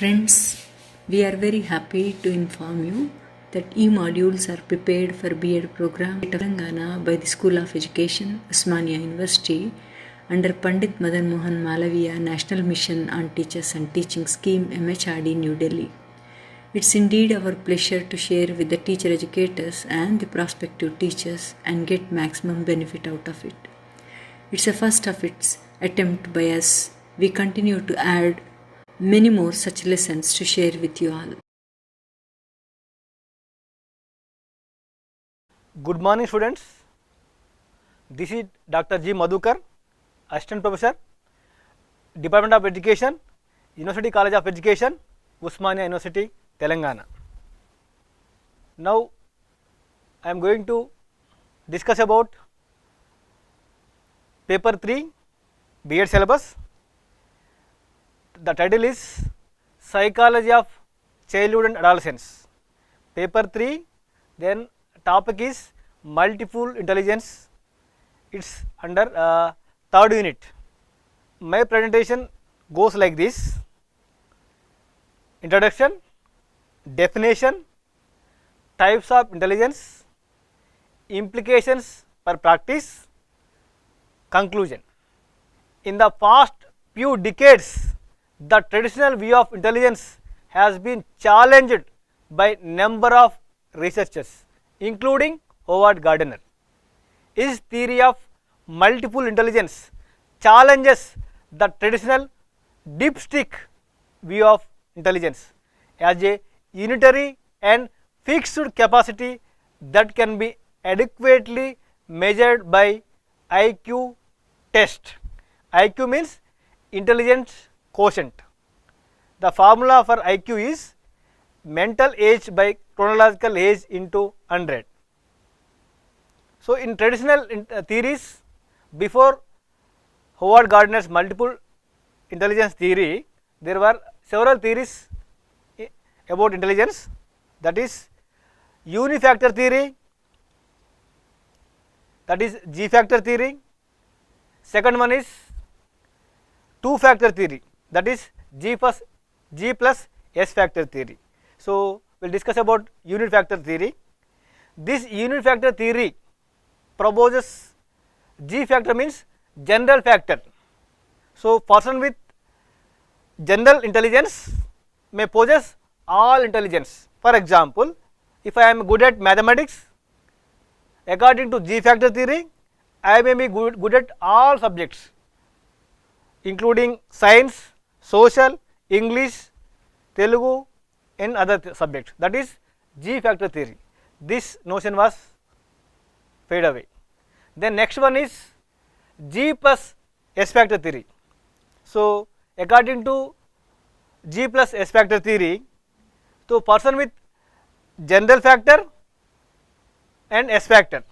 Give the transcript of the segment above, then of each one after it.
Friends, we are very happy to inform you that e-modules are prepared for B.Ed program at Telangana by the School of Education, Osmania University under Pandit Madan Mohan Malaviya National Mission on Teachers and Teaching Scheme MHRD New Delhi. It's indeed our pleasure to share with the teacher educators and the prospective teachers and get maximum benefit out of it. It's a first of its attempt by us. We continue to add many more such lessons to share with you all. Good morning, students. This is Dr. G. Madhukar, Assistant Professor, Department of Education, University College of Education, Osmania University, Telangana. Now, I am going to discuss about paper 3 B.Ed syllabus. The title is Psychology of Childhood and Adolescence. Paper 3, then topic is Multiple Intelligence. It's under third unit. My presentation goes like this: introduction, definition, types of intelligence, implications for practice, conclusion. In the past few decades, the traditional view of intelligence has been challenged by number of researchers, including Howard Gardner. His theory of multiple intelligence challenges the traditional dipstick view of intelligence as a unitary and fixed capacity that can be adequately measured by IQ test. IQ means intelligence quotient. The formula for IQ is mental age by chronological age into 100. So, in traditional theories, before Howard Gardner's multiple intelligence theory, there were several theories about intelligence, that is unifactor theory, that is G factor theory. Second one is two factor theory, that is G plus S factor theory. So, we will discuss about unit factor theory. This unit factor theory proposes G factor means general factor. So, person with general intelligence may possess all intelligence. For example, if I am good at mathematics, according to G factor theory, I may be good at all subjects, including science, social, English, Telugu and other subjects. That is G factor theory. This notion was fade away. Then next one is G plus S factor theory. So, according to G plus S factor theory, so person with general factor and S factor.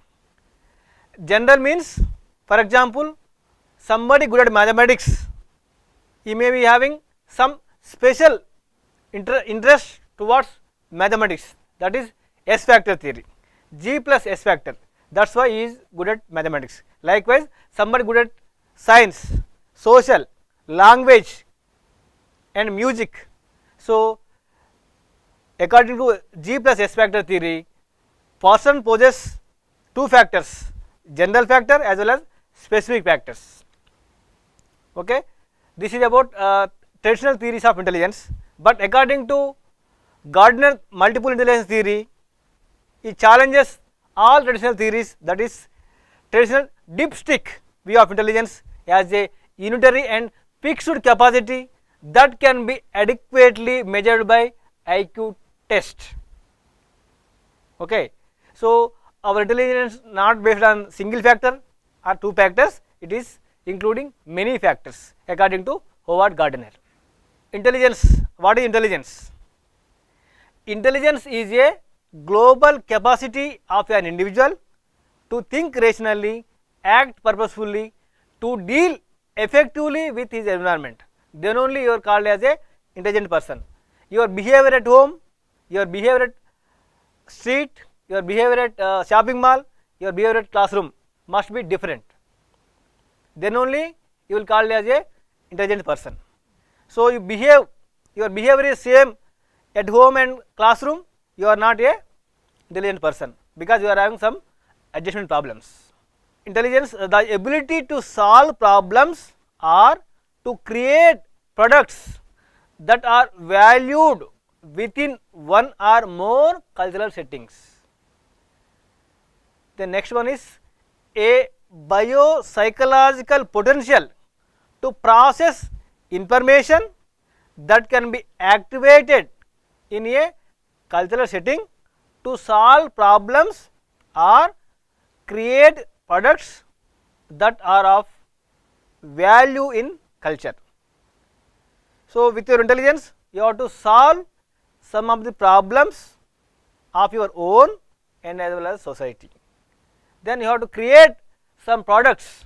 General means, for example, somebody good at mathematics, he may be having some special interest towards mathematics, that is S factor theory, G plus S factor, that is why he is good at mathematics. Likewise, somebody good at science, social, language and music. So, according to G plus S factor theory, person possesses two factors, general factor as well as specific factors. Okay. This is about traditional theories of intelligence, but according to Gardner multiple intelligence theory, it challenges all traditional theories, that is traditional dipstick view of intelligence as a unitary and fixed capacity that can be adequately measured by IQ test. Okay. So, our intelligence not based on single factor or two factors, it is including many factors according to Howard Gardner. Intelligence, what is intelligence? Intelligence is a global capacity of an individual to think rationally, act purposefully, to deal effectively with his environment. Then only you are called as a intelligent person. Your behavior at home, your behavior at street, your behavior at shopping mall, your behavior at classroom must be different. Then only you will call as a intelligent person. So, you behave your behavior is same at home and classroom, you are not a intelligent person because you are having some adjustment problems. Intelligence, the ability to solve problems or to create products that are valued within one or more cultural settings. The next one is a biopsychological potential to process information that can be activated in a cultural setting to solve problems or create products that are of value in culture. So, with your intelligence you have to solve some of the problems of your own and as well as society. Then you have to create some products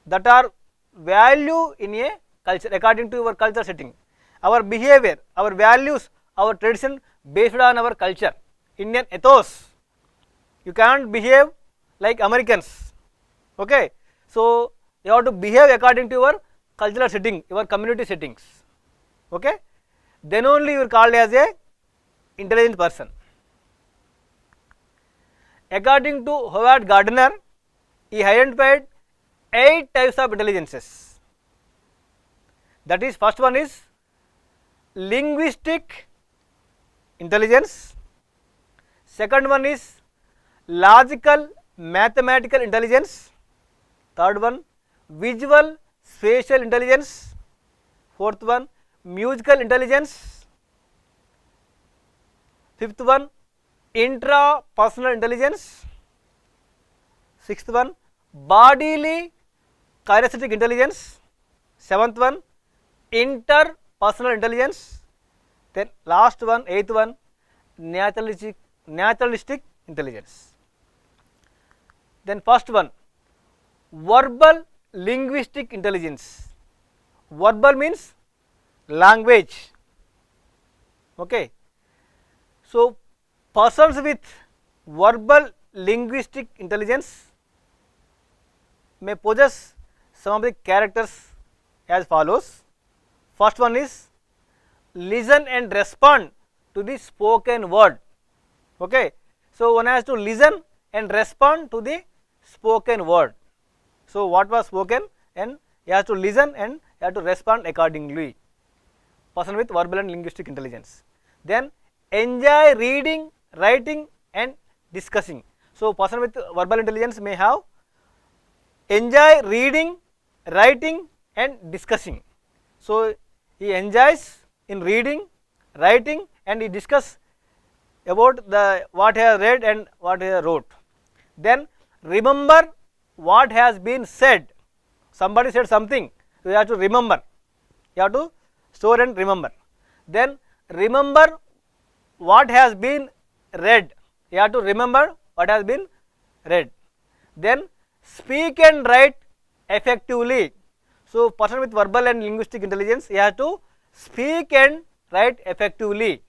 that are value in a culture according to your culture setting. Our behavior, our values, our tradition based on our culture, Indian ethos. You can't behave like Americans, okay. So, you have to behave according to your cultural setting, your community settings, okay. Then only you are called as a intelligent person. According to Howard Gardner, he identified 8 types of intelligences. That is, first one is linguistic intelligence, second one is logical mathematical intelligence, third one visual spatial intelligence, fourth one musical intelligence, fifth one intrapersonal intelligence, sixth one bodily kinesthetic intelligence, seventh one interpersonal intelligence, then last one, eighth one naturalistic intelligence. Then first one, verbal linguistic intelligence. Verbal means language, okay. So, persons with verbal linguistic intelligence may possess some of the characters as follows. First one is listen and respond to the spoken word, okay. So, one has to listen and respond to the spoken word. So, what was spoken and he has to listen and he has to respond accordingly. Person with verbal and linguistic intelligence. Then enjoy reading, writing and discussing. So, person with verbal intelligence may have enjoy reading, writing and discussing. So, he enjoys in reading, writing and he discuss about the what he has read and what he has wrote. Then remember what has been said. Somebody said something, you have to remember, you have to store and remember. Then remember what has been read, you have to remember what has been read. Then speak and write effectively. So, person with verbal and linguistic intelligence, he has to speak and write effectively.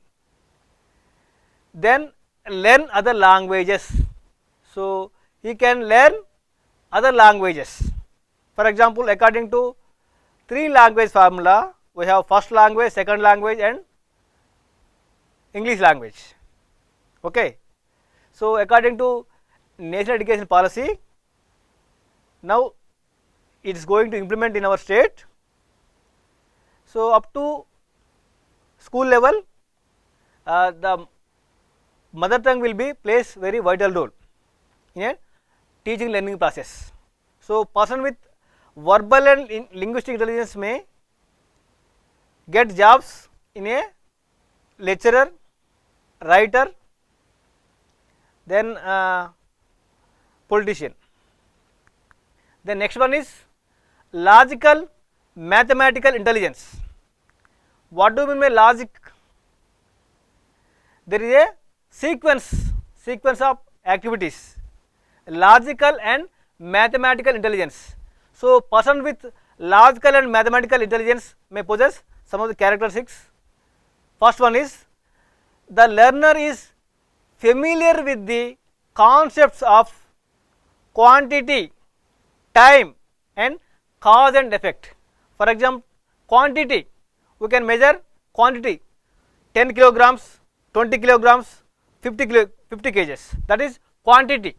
Then learn other languages. So, he can learn other languages. For example, according to 3 language formula, we have first language, second language and English language, okay. So, according to national education policy, now it is going to implement in our state. So, up to school level, the mother tongue will be plays very vital role in a teaching learning process. So, person with verbal and linguistic intelligence may get jobs in a lecturer, writer, then politician. The next one is logical mathematical intelligence. What do you mean by logic? There is a sequence of activities, logical and mathematical intelligence. So, person with logical and mathematical intelligence may possess some of the characteristics. First one is the learner is familiar with the concepts of quantity, time and cause and effect. For example, quantity, we can measure quantity 10 kilograms, 20 kilograms, 50 kgs, that is quantity.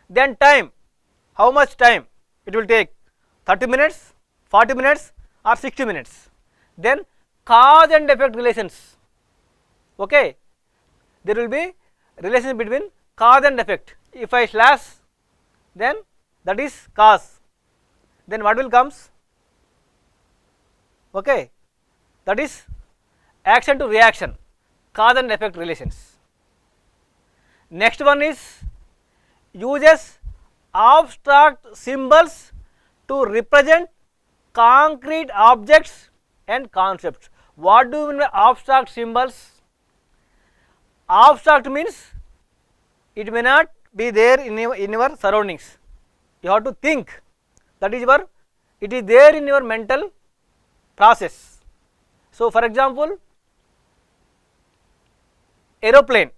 Then time, how much time it will take, 30 minutes, 40 minutes or 60 minutes. Then cause and effect relations, okay, there will be relation between cause and effect. If I slash, then that is cause, then what will comes, okay, that is action to reaction, cause and effect relations. Next one is uses abstract symbols to represent concrete objects and concepts. What do you mean by abstract symbols? Abstract means it may not be there in your surroundings. You have to think, that is your, it is there in your mental process. So for example, aeroplane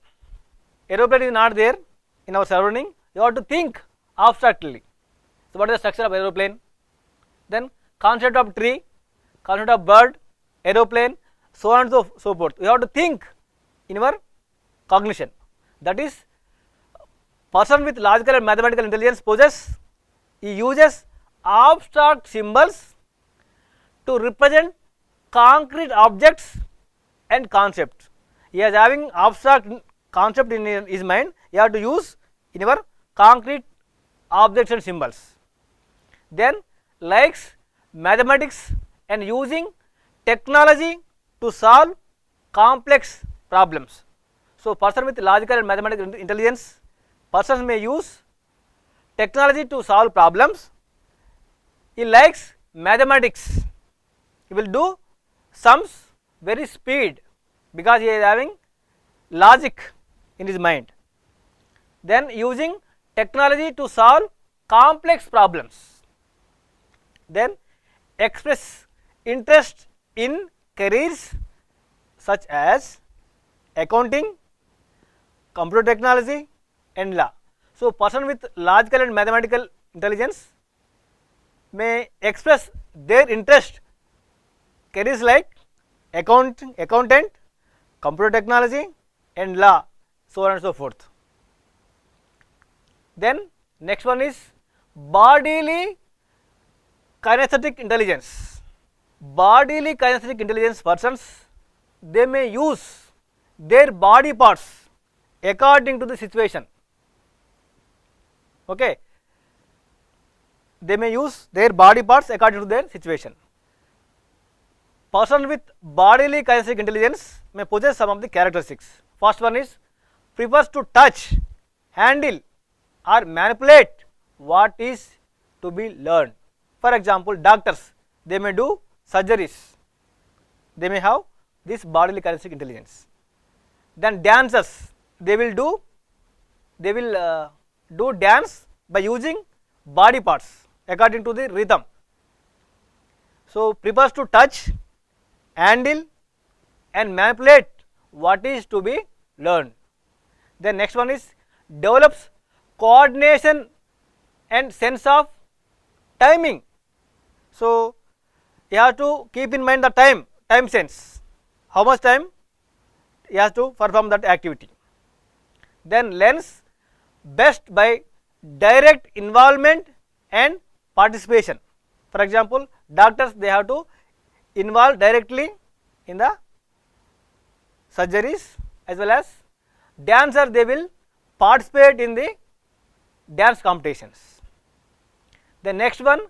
is not there in our surrounding, you have to think abstractly. So what is the structure of aeroplane? Then concept of tree, concept of bird, aeroplane, so on and so forth. You have to think in your cognition. That is, person with logical and mathematical intelligence possesses, he uses abstract symbols to represent concrete objects and concepts. He is having abstract concept in his mind, you have to use in your concrete objects and symbols. Then likes mathematics and using technology to solve complex problems. So person with logical and mathematical intelligence, persons may use technology to solve problems. He likes mathematics, he will do sums very speed because he is having logic in his mind. Then using technology to solve complex problems. Then express interest in careers such as accounting, computer technology and law. So person with logical and mathematical intelligence may express their interest careers like accountant, computer technology and law, so on and so forth. Then next one is bodily kinesthetic intelligence. Bodily kinesthetic intelligence persons, they may use their body parts according to the situation, okay, they may use their body parts according to their situation. Person with bodily kinesthetic intelligence may possess some of the characteristics. First one is prefers to touch, handle or manipulate what is to be learned. For example, doctors, they may do surgeries, they may have this bodily kinesthetic intelligence. Then dancers, they will do dance by using body parts according to the rhythm. So prefers to touch, handle and manipulate what is to be learned. Then next one is develops coordination and sense of timing. So you have to keep in mind the time sense, how much time you have to perform that activity. Then learns best by direct involvement and participation. For example, doctors, they have to involve directly in the surgeries, as well as dancer, they will participate in the dance competitions. The next one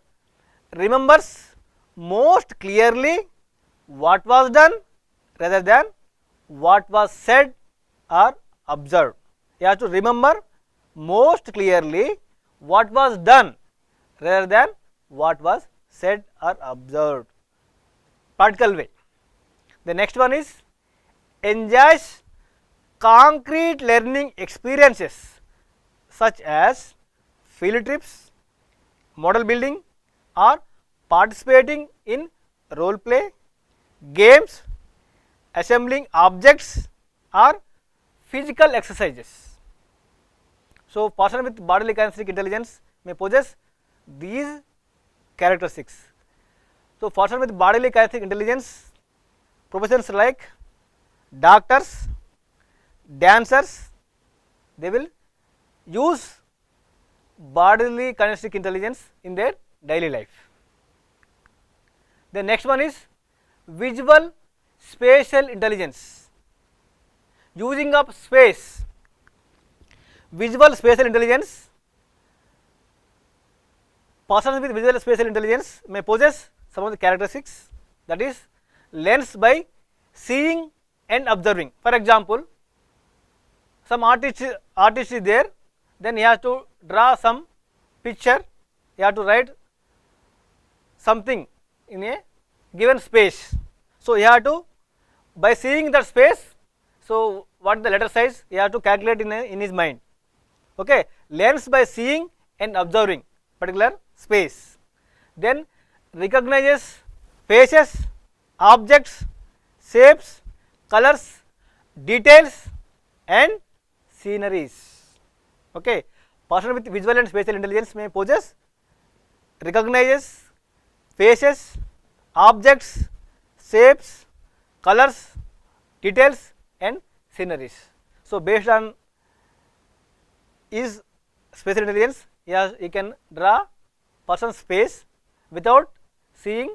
remembers most clearly what was done rather than what was said or observed. You have to remember most clearly what was done rather than what was said or observed. Practical way. The next one is enjoys concrete learning experiences such as field trips, model building or participating in role play, games, assembling objects or physical exercises. So person with bodily kinesthetic intelligence may possess these characteristics. So person with bodily kinesthetic intelligence professions like doctors, dancers, they will use bodily kinesthetic intelligence in their daily life. The next one is visual spatial intelligence, using of space. Visual spatial intelligence, persons with visual spatial intelligence may possess some of the characteristics, that is learns by seeing and observing. For example, some artist is there, then he has to draw some picture, he has to write something in a given space. So he has to, by seeing that space, so what the letter size he has to calculate in his mind. Okay, learns by seeing and observing particular space. Then recognizes faces, objects, shapes, colors, details and sceneries. Okay, person with visual and spatial intelligence may possess, recognizes faces, objects, shapes, colors, details and sceneries. So based on his spatial intelligence, he can draw person's face without seeing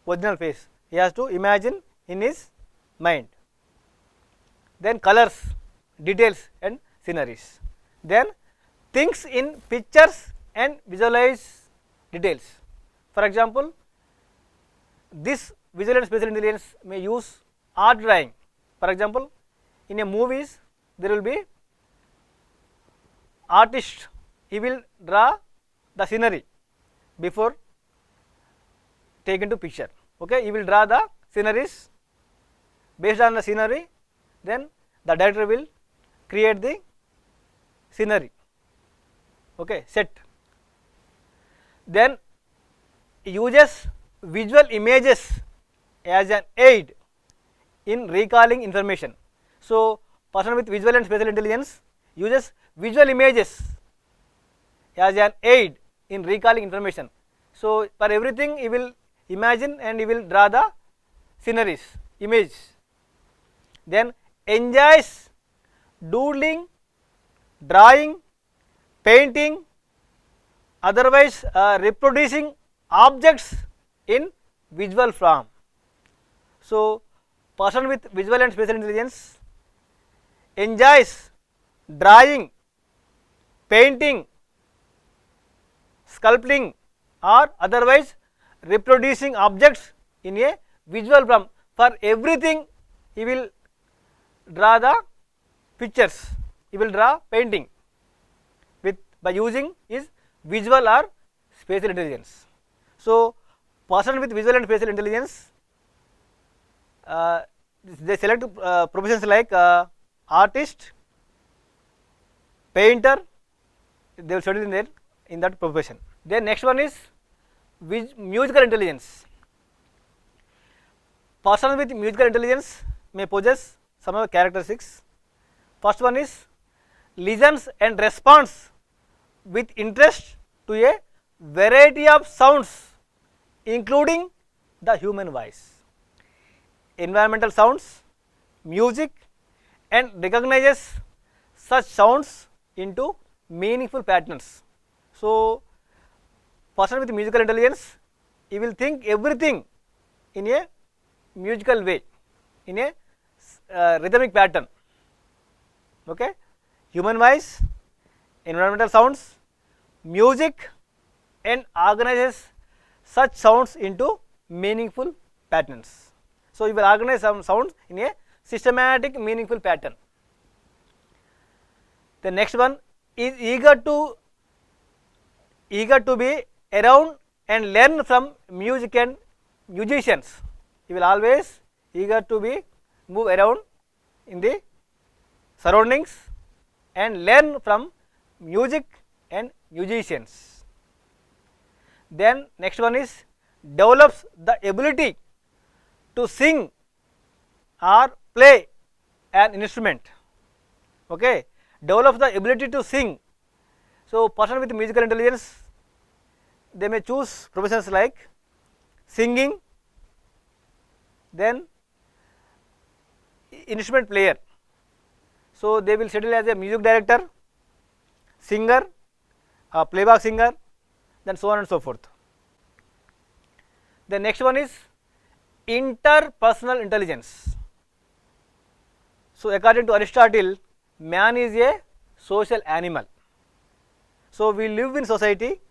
original face. He has to imagine in his mind. Then colors, details and sceneries. Then thinks in pictures and visualize details. For example, this visual and spatial intelligence may use art drawing. For example, in a movies there will be artist, he will draw the scenery before taken to picture. Okay, he will draw the sceneries, based on the scenery then the director will create the scenery, okay, set. Then uses visual images as an aid in recalling information. So person with visual and spatial intelligence uses visual images as an aid in recalling information. So for everything he will imagine and he will draw the sceneries, image. Then enjoys doodling, drawing, painting, otherwise reproducing objects in visual form. So person with visual and spatial intelligence enjoys drawing, painting, sculpting or otherwise reproducing objects in a visual form. For everything he will draw the pictures, he will draw painting with by using his visual or spatial intelligence. So person with visual and spatial intelligence, they select professions like artist, painter, they will study in that profession. Then next one is musical intelligence. Person with musical intelligence may possess some of the characteristics. First one is listens and responds with interest to a variety of sounds including the human voice, environmental sounds, music and recognizes such sounds into meaningful patterns. So person with musical intelligence, he will think everything in a musical way, in a rhythmic pattern. Okay, human voice, environmental sounds, music and organizes such sounds into meaningful patterns. So you will organize some sounds in a systematic meaningful pattern. The next one is eager to be around and learn from music and musicians. He will always eager to be move around in the surroundings and learn from music and musicians. Then next one is develops the ability to sing or play an instrument. Okay, develops the ability to sing. So person with musical intelligence, they may choose professions like singing, then instrument player. So they will settle as a music director, singer, playback singer, then so on and so forth. The next one is interpersonal intelligence. So according to Aristotle, man is a social animal. So we live in society,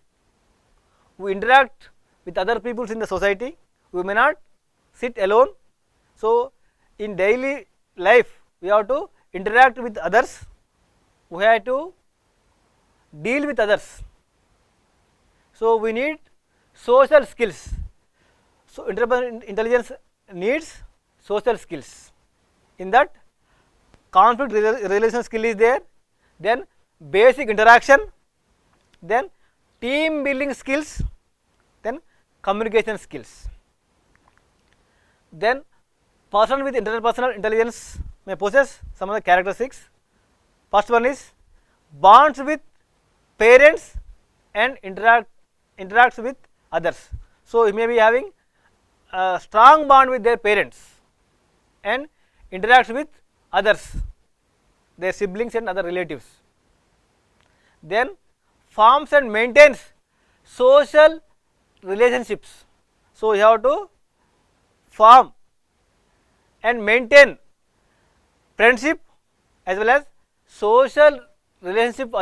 we interact with other people in the society, we may not sit alone. So in daily life we have to interact with others, we have to deal with others. So we need social skills. So interpersonal intelligence needs social skills. In that, conflict resolution skill is there, then basic interaction, then team building skills, then communication skills. Then person with interpersonal intelligence may possess some of the characteristics. First one is bonds with parents and interacts with others. So he may be having a strong bond with their parents and interacts with others, their siblings and other relatives. Then forms and maintains social relationships. So you have to form and maintain friendship as well as social relationship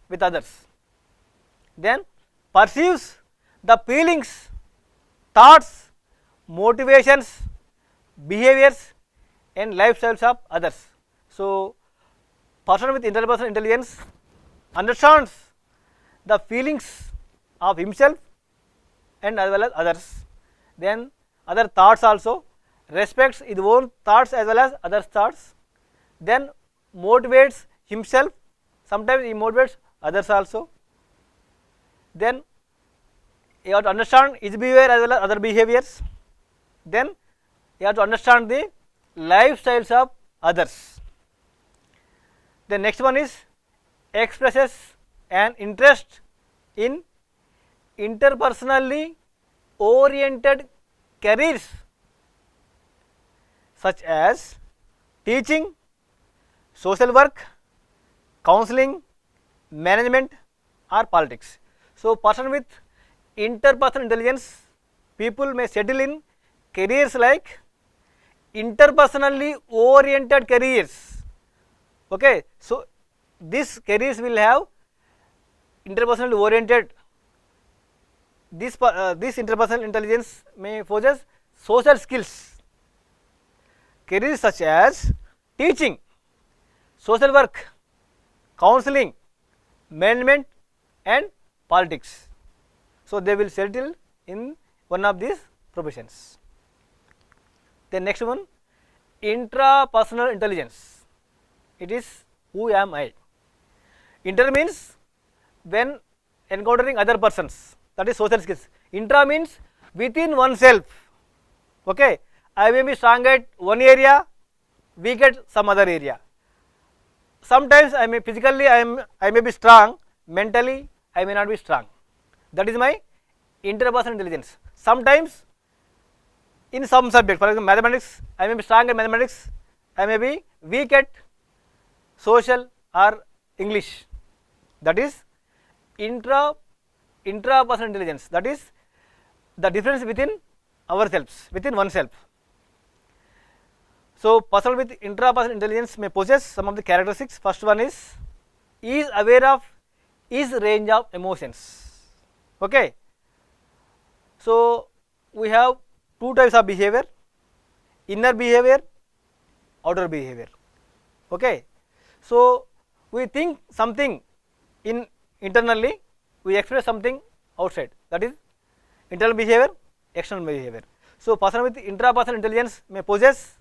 with others. Then perceives the feelings, thoughts, motivations, behaviors and lifestyles of others. So person with interpersonal intelligence understands the feelings of himself and as well as others, then other thoughts also, respects his own thoughts as well as others' thoughts, then motivates himself, sometimes he motivates others also, then you have to understand his behavior as well as other behaviors, then you have to understand the lifestyles of others. The next one is expresses an interest in interpersonally oriented careers such as teaching, social work, counseling, management or politics. So person with interpersonal intelligence, people may settle in careers like interpersonally oriented careers. Okay, so these careers will have interpersonally oriented. This interpersonal intelligence may possess social skills. Careers such as teaching, social work, counseling, management and politics. So they will settle in one of these professions. The next one, intrapersonal intelligence. It is who am I. Inter means when encountering other persons, that is social skills. Intra means within oneself. Okay, I may be strong at one area, weak at some other area. Sometimes I may physically I may be strong, mentally I may not be strong. That is my interpersonal intelligence. Sometimes in some subject, for example mathematics, I may be strong at mathematics, I may be weak at social or English. That is intrapersonal intelligence. That is the difference within ourselves, within oneself. So person with intrapersonal intelligence may possess some of the characteristics. First one is aware of his range of emotions. Okay. So we have two types of behavior, inner behavior, outer behavior. Okay. So we think something internally, we express something outside, that is internal behavior, external behavior. So person with intrapersonal intelligence may possess,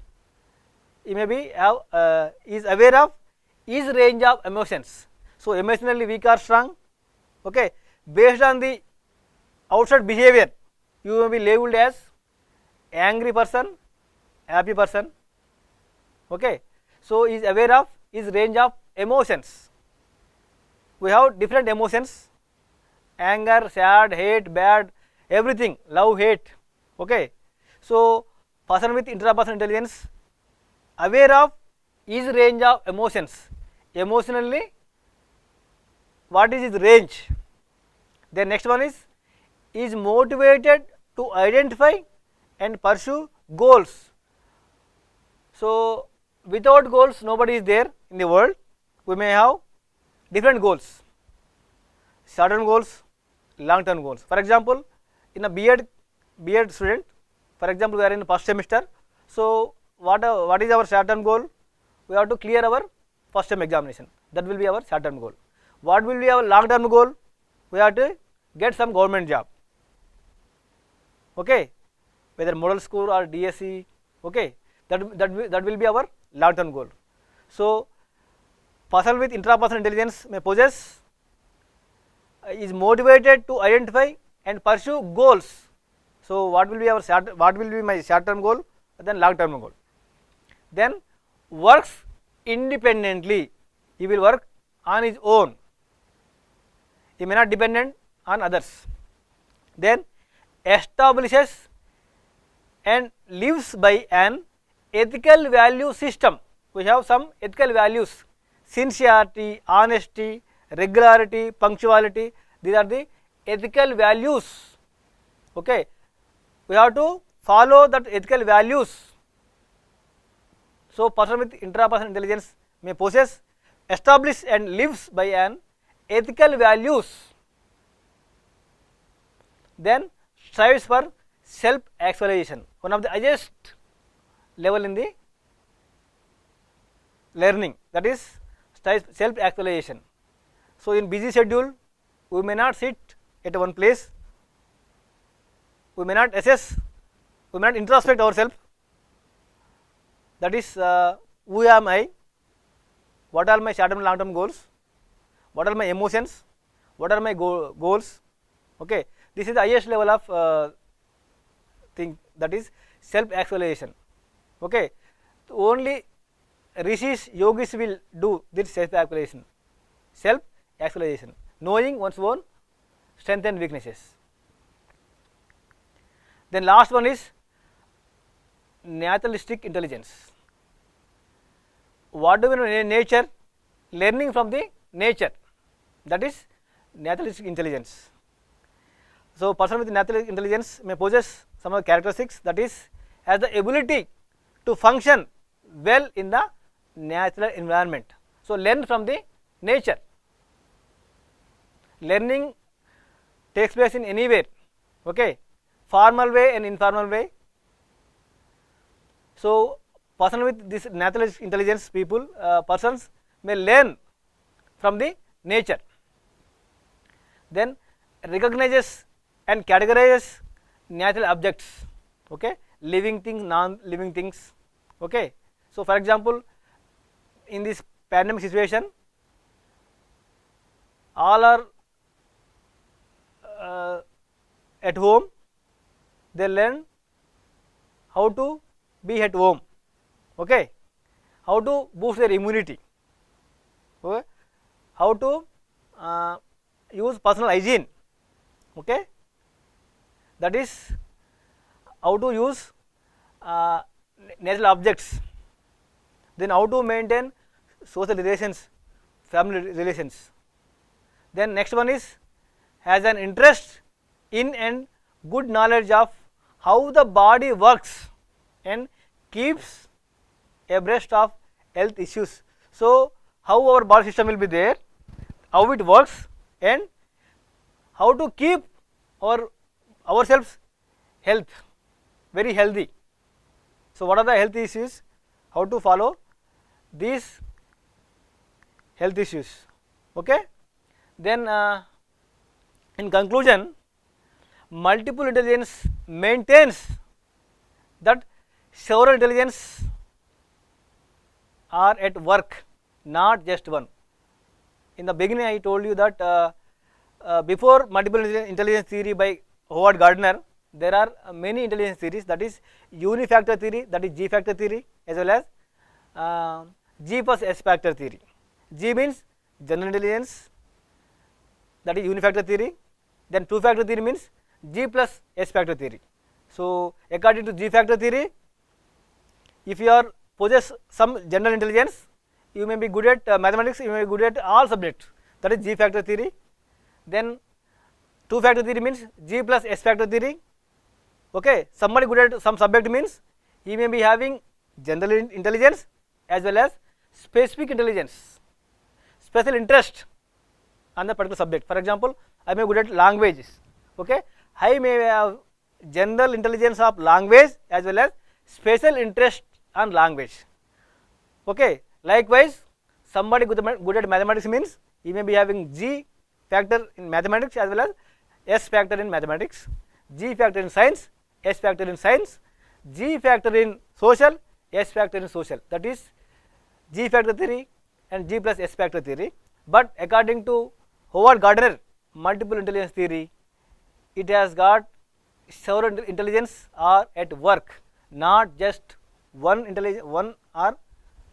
he may be is aware of his range of emotions. So emotionally weak or strong. Okay, based on the outside behavior, you may be labeled as angry person, happy person. Okay, so he is aware of his range of emotions. We have different emotions: anger, sad, hate, bad, everything, love, hate. Okay, so person with intrapersonal intelligence aware of his range of emotions. Emotionally, what is his range? Then next one is motivated to identify and pursue goals. So without goals, nobody is there in the world. We may have different goals, short-term goals, long-term goals. For example, in a B.Ed student, for example, we are in the first semester. So what is our short-term goal? We have to clear our first term examination. That will be our short-term goal. What will be our long-term goal? We have to get some government job. Okay, whether model school or DSE. Okay, that will be our long-term goal. So person with intrapersonal intelligence may possess, is motivated to identify and pursue goals. So what will be my short-term goal? Then long-term goal. Then works independently. He will work on his own. He may not dependent on others. Then establishes and lives by an ethical value system. We have some ethical values: sincerity, honesty, regularity, punctuality. These are the ethical values. Okay, we have to follow that ethical values. So person with intrapersonal intelligence may possess, establish and lives by an ethical values. Then strives for self actualization, one of the highest level in the learning, that is self actualization. So in busy schedule, we may not sit at one place, we may not assess, we may not introspect ourselves. That is, who am I, what are my short-term and long-term goals, what are my emotions, what are my goals. Okay, this is the highest level of thing, that is self actualization. Okay, only rishis, yogis will do this self actualization, knowing one's own strengths and weaknesses. Then last one is naturalistic intelligence. What do we know in nature? Learning from the nature, that is naturalistic intelligence. So person with naturalistic intelligence may possess some of the characteristics, that is, has the ability to function well in the natural environment. So learn from the nature. Learning takes place in anywhere. Okay, formal way and informal way. So person with this natural intelligence persons may learn from the nature. Then recognizes and categorizes natural objects. Okay, living things, non-living things. Okay, so for example, in this pandemic situation, all are at home. They learn how to be at home. Okay, how to boost their immunity. Okay, how to use personal hygiene. Okay, that is how to use natural objects. Then how to maintain social relations, family relations. Then next one is has an interest in and good knowledge of how the body works and keeps abreast of health issues. So how our body system will be there, how it works, and how to keep ourselves very healthy. So what are the health issues, how to follow these health issues. Okay, then in conclusion, multiple intelligence maintains that several intelligence are at work, not just one. In the beginning I told you that before multiple intelligence theory by Howard Gardner, there are many intelligence theories, that is unifactor theory, that is G factor theory, as well as G plus S factor theory. G means general intelligence, that is unifactor theory. Then two factor theory means G plus S factor theory. So according to G factor theory, if you are possess some general intelligence. You may be good at mathematics, you may be good at all subjects. That is G factor theory. Then 2 factor theory means G plus S factor theory. Okay, somebody good at some subject means he may be having general intelligence as well as specific intelligence, special interest on the particular subject. For example, I may be good at languages. Okay, I may have general intelligence of language as well as special interest on language. Okay, likewise, somebody good at mathematics means he may be having G factor in mathematics as well as S factor in mathematics, G factor in science, S factor in science, G factor in social, S factor in social. That is G factor theory and G plus S factor theory. But according to Howard Gardner multiple intelligence theory, it has got several intelligence are at work, not just one or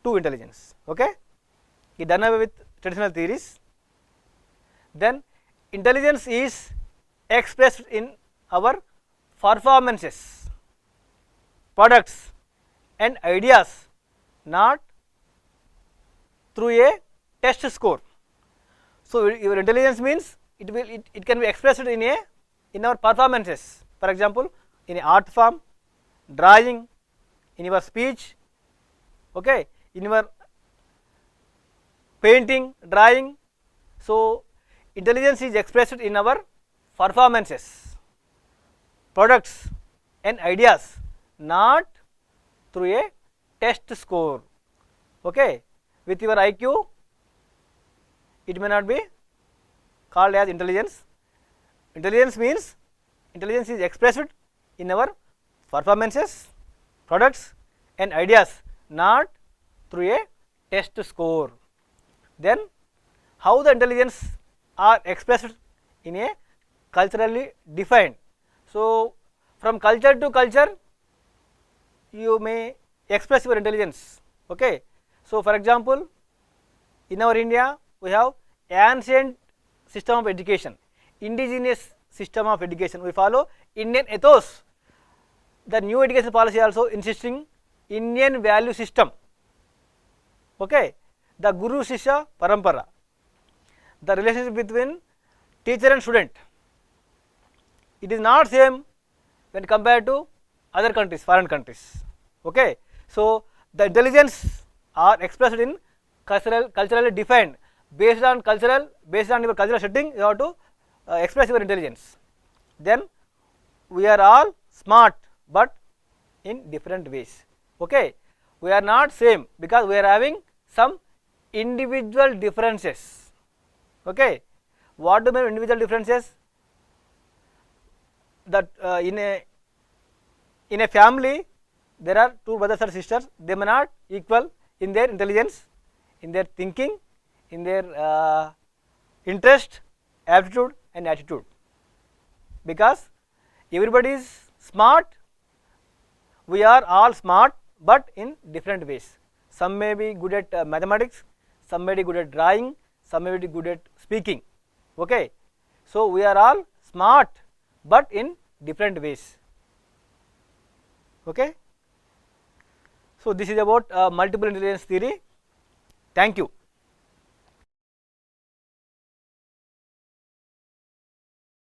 two intelligence. Okay, it done away with traditional theories. Then intelligence is expressed in our performances, products and ideas, not through a test score. So your intelligence means it can be expressed in our performances. For example, in art form, drawing, in your speech, okay, in your painting, drawing. So intelligence is expressed in our performances, products and ideas, not through a test score. Okay, with your IQ it may not be called as intelligence. Intelligence means intelligence is expressed in our performances, products and ideas, not through a test score. Then how the intelligence are expressed in a culturally defined. So from culture to culture you may express your intelligence. Okay, so for example, in our India we have ancient system of education, indigenous system of education. We follow Indian ethos. The new education policy also insisting Indian value system. Okay, the Guru Shishya Parampara, the relationship between teacher and student, it is not same when compared to other countries, foreign countries. Okay, so the intelligence are expressed in culturally defined. Based on your cultural setting, you have to express your intelligence. Then we are all smart, but in different ways. Okay, we are not same because we are having some individual differences. Okay, what do you mean individual differences? That in a family there are two brothers or sisters, they may not equal in their intelligence, in their thinking, in their interest, aptitude and attitude, because everybody is smart. We are all smart, but in different ways. Some may be good at mathematics, some may be good at drawing, some may be good at speaking. Okay, so we are all smart, but in different ways. Okay, so this is about multiple intelligence theory. Thank you.